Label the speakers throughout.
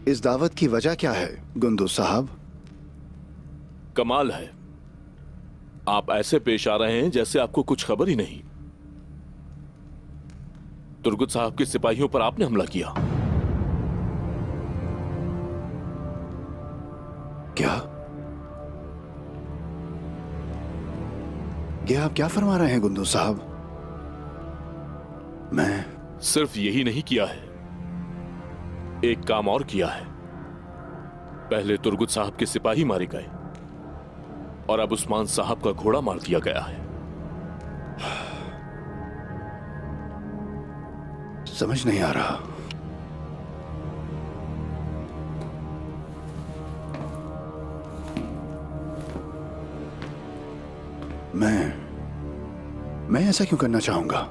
Speaker 1: इस दावत की वजह क्या है गुंदू साहब?
Speaker 2: कमाल है, आप ऐसे पेश आ रहे हैं जैसे आपको कुछ खबर ही नहीं। तुर्गुत साहब के सिपाहियों पर आपने हमला किया।
Speaker 1: क्या? ये आप क्या फरमा रहे हैं गुंदू साहब? मैं
Speaker 2: सिर्फ यही नहीं किया है, एक काम और किया है। पहले तुर्गुत साहब के सिपाही मारे गए और अब उस्मान साहब का घोड़ा मार दिया गया है।
Speaker 1: समझ नहीं आ रहा। मैं ऐसा क्यों करना चाहूंगा?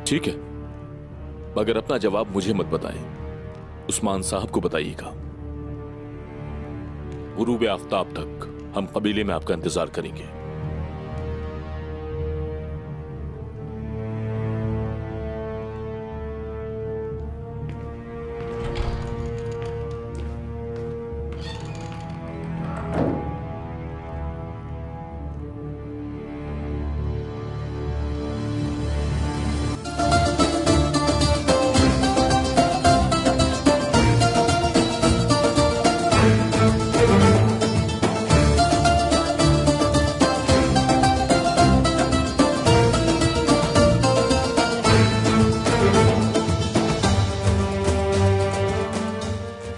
Speaker 2: ठीक है, मगर अपना जवाब मुझे मत बताएं, उस्मान साहब को बताइएगा। गुरूब आफ्ताब तक हम कबीले में आपका इंतजार करेंगे।